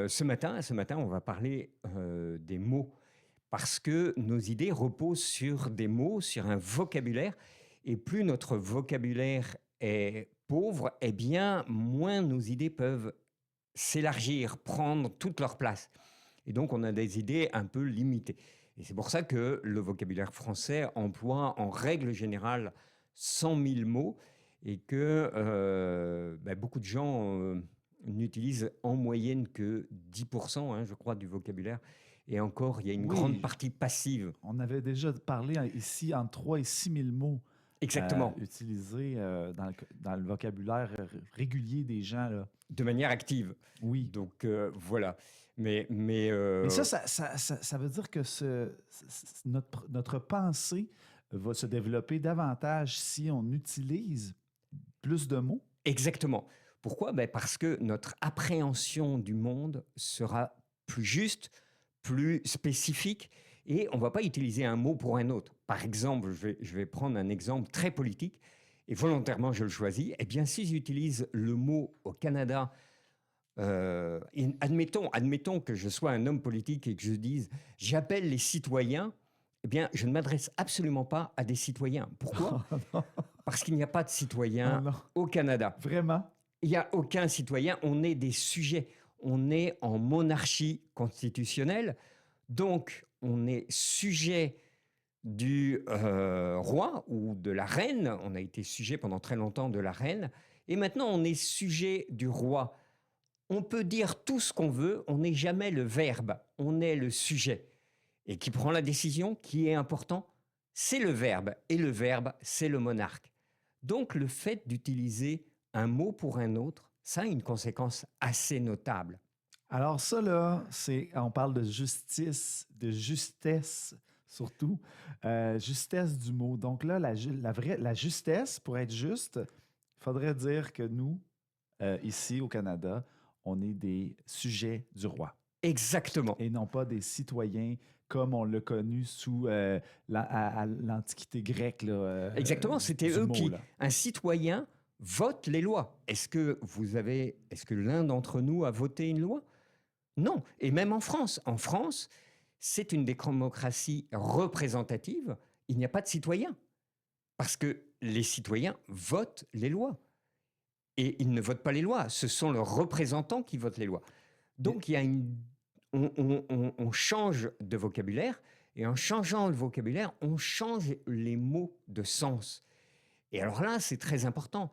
Ce matin, on va parler des mots parce que nos idées reposent sur des mots, sur un vocabulaire. Et plus notre vocabulaire est pauvre, eh bien, moins nos idées peuvent s'élargir, prendre toute leur place. Et donc, on a des idées un peu limitées. Et c'est pour ça que le vocabulaire français emploie en règle générale 100 000 mots et que beaucoup de gens n'utilisent en moyenne que 10%, je crois, du vocabulaire. Et encore, il y a une grande Oui, partie passive. on avait déjà parlé ici entre 3 et 6 000 mots Exactement. utilisés dans le vocabulaire régulier des gens, là. De manière active. Oui. Donc voilà. Mais Mais ça veut dire que notre pensée va se développer davantage si on utilise plus de mots. exactement. Pourquoi? Parce que notre appréhension du monde sera plus juste, plus spécifique, et on ne va pas utiliser un mot pour un autre. Par exemple, je vais prendre un exemple très politique, et volontairement je le choisis. Eh bien, si j'utilise le mot au Canada, admettons que je sois un homme politique et que je dise j'appelle les citoyens, eh bien, je ne m'adresse absolument pas à des citoyens. Pourquoi? Parce qu'il n'y a pas de Oh citoyens non, au Canada. vraiment? Il n'y a aucun citoyen, on est des sujets. On est en monarchie constitutionnelle, donc on est sujet du roi ou de la reine. On a été sujet pendant très longtemps de la reine, et maintenant on est sujet du roi. On peut dire tout ce qu'on veut, on n'est jamais le verbe, on est le sujet. Et qui prend la décision, qui est important, c'est le verbe, et le verbe, c'est le monarque. Donc le fait d'utiliser un mot pour un autre, ça a une conséquence assez notable. Alors ça, là, on parle de justice, de justesse surtout, justesse du mot. Donc là, la justesse, pour être juste, il faudrait dire que nous, ici au Canada, on est des sujets du roi Exactement. et non pas des citoyens comme on l'a connu sous à l'Antiquité grecque, là, Exactement, c'était du eux mot, qui, là. un citoyen vote les lois. Est-ce que l'un d'entre nous a voté une loi? Non. Et même en France, c'est une démocratie représentative. Il n'y a pas de citoyens parce que les citoyens votent les lois. Et ils ne votent pas les lois, ce sont leurs représentants qui votent les lois. Mais Donc il y a on change de vocabulaire, et en changeant le vocabulaire, on change les mots de sens. Et alors là, c'est très important,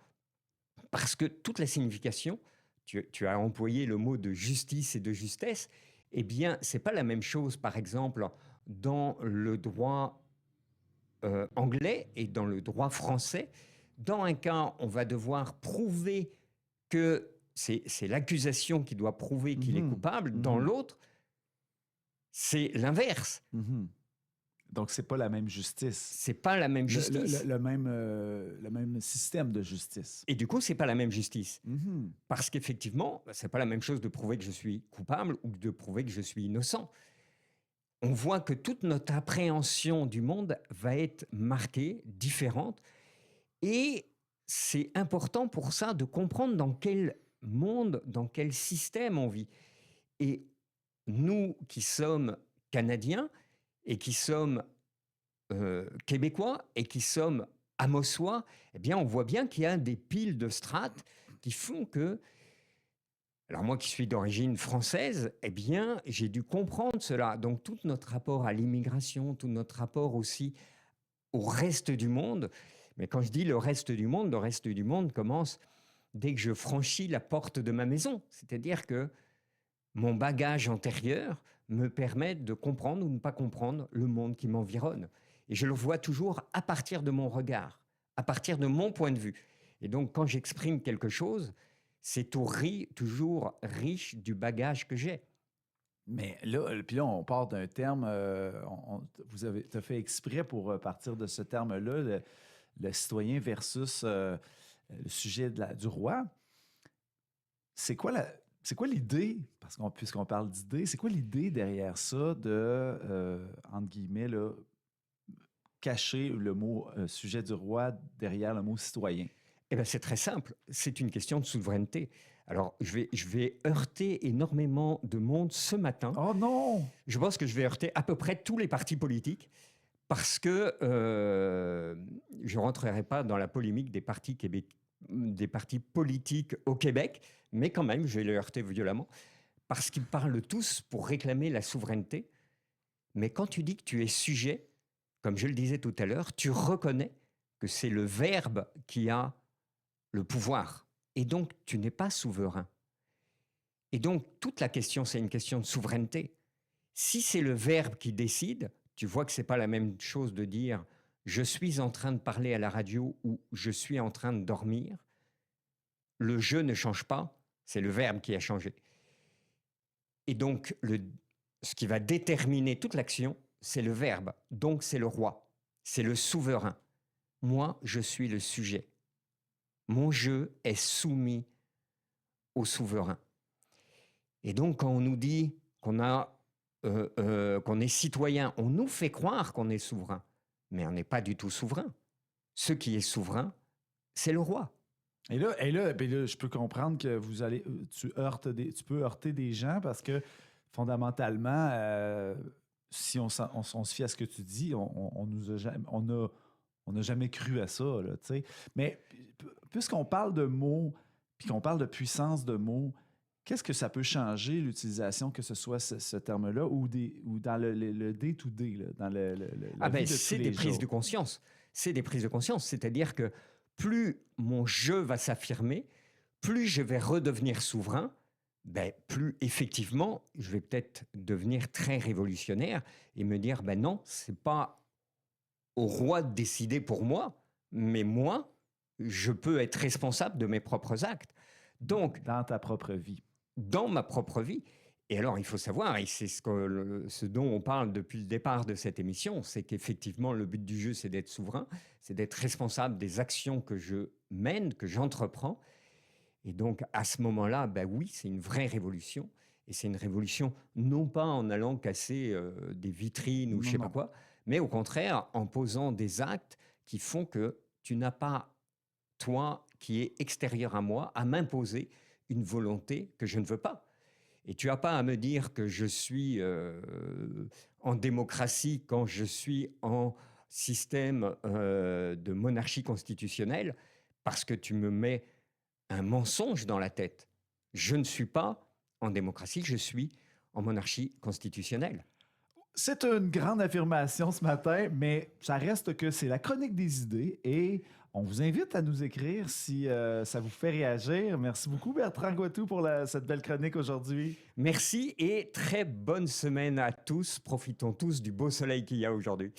parce que toute la signification, tu as employé le mot de justice et de justesse, eh bien, c'est pas la même chose, par exemple, dans le droit anglais et dans le droit français. Dans un cas, on va devoir prouver que c'est l'accusation qui doit prouver qu'il est mhm, coupable. Dans mhm, l'autre, c'est l'inverse. mhm. Donc, c'est pas la même justice. C'est pas la même justice. Le même système de justice. Et du coup, c'est pas la même justice. Mhm. Parce qu'effectivement, c'est pas la même chose de prouver que je suis coupable ou de prouver que je suis innocent. On voit que toute notre appréhension du monde va être marquée, différente. Et c'est important pour ça de comprendre dans quel monde, dans quel système on vit. Et nous qui sommes Canadiens et qui sommes Québécois et qui sommes Amossois, eh bien, on voit bien qu'il y a des piles de strates qui font que, alors moi qui suis d'origine française, eh bien, j'ai dû comprendre cela. Donc tout notre rapport à l'immigration, tout notre rapport aussi au reste du monde. Mais quand je dis le reste du monde commence dès que je franchis la porte de ma maison. C'est-à-dire que mon bagage antérieur me permet de comprendre ou ne pas comprendre le monde qui m'environne. Et je le vois toujours à partir de mon regard, à partir de mon point de vue. Et donc, quand j'exprime quelque chose, c'est toujours riche du bagage que j'ai. Mais là, puis là, on part d'un terme, vous avez t'as fait exprès pour partir de ce terme-là, le citoyen versus le sujet du roi. C'est quoi c'est quoi l'idée, puisqu'on parle d'idée, c'est quoi l'idée derrière ça de, entre guillemets, là, cacher le mot sujet du roi derrière le mot citoyen? Eh bien, c'est très simple. C'est une question de souveraineté. Alors, je vais heurter énormément de monde ce matin. Oh non! Je pense que je vais heurter à peu près tous les partis politiques parce que je ne rentrerai pas dans la polémique des partis politiques au Québec, mais quand même, je vais les heurter violemment parce qu'ils parlent tous pour réclamer la souveraineté. Mais quand tu dis que tu es sujet, comme je le disais tout à l'heure, tu reconnais que c'est le verbe qui a le pouvoir. Et donc, tu n'es pas souverain. Et donc, toute la question, c'est une question de souveraineté. Si c'est le verbe qui décide, tu vois que ce n'est pas la même chose de dire « je suis en train de parler à la radio » ou « je suis en train de dormir ». Le « je » ne change pas, c'est le verbe qui a changé. Et donc, ce qui va déterminer toute l'action, c'est le verbe. Donc, c'est le roi, c'est le souverain. Moi, je suis le sujet. Mon jeu est soumis au souverain. Et donc, quand on nous dit qu'on est citoyen, on nous fait croire qu'on est souverain, mais on n'est pas du tout souverain. Ce qui est souverain, c'est le roi. Et là, je peux comprendre que tu peux heurter des gens parce que fondamentalement, si on se fie à ce que tu dis, on n'a jamais cru à ça, là, tu sais. Mais puisqu'on parle de mots, puis qu'on parle de puissance de mots, qu'est-ce que ça peut changer l'utilisation, que ce soit ce terme-là ou dans le day-to-day, là, dans la vie de tous c'est les des prises jours? de conscience. C'est des prises de conscience. C'est-à-dire que plus mon je va s'affirmer, plus je vais redevenir souverain, plus effectivement, je vais peut-être devenir très révolutionnaire et me dire, non, c'est pas au roi de décider pour moi, mais moi, je peux être responsable de mes propres actes. Donc, dans ta propre vie. Dans ma propre vie. Et alors, il faut savoir, et c'est ce dont on parle depuis le départ de cette émission, c'est qu'effectivement, le but du jeu, c'est d'être souverain, c'est d'être responsable des actions que je mène, que j'entreprends. Et donc, à ce moment-là, oui, c'est une vraie révolution. Et c'est une révolution, non pas en allant casser des vitrines ou je ne sais pas quoi, mais au contraire, en posant des actes qui font que tu n'as pas, toi, qui est extérieur à moi, à m'imposer une volonté que je ne veux pas. Et tu n'as pas à me dire que je suis en démocratie quand je suis en système de monarchie constitutionnelle, parce que tu me mets un mensonge dans la tête. Je ne suis pas en démocratie, je suis en monarchie constitutionnelle. C'est une grande affirmation ce matin, mais ça reste que c'est la chronique des idées et on vous invite à nous écrire si ça vous fait réagir. Merci beaucoup Bertrand Gouatou pour cette belle chronique aujourd'hui. Merci et très bonne semaine à tous. Profitons tous du beau soleil qu'il y a aujourd'hui.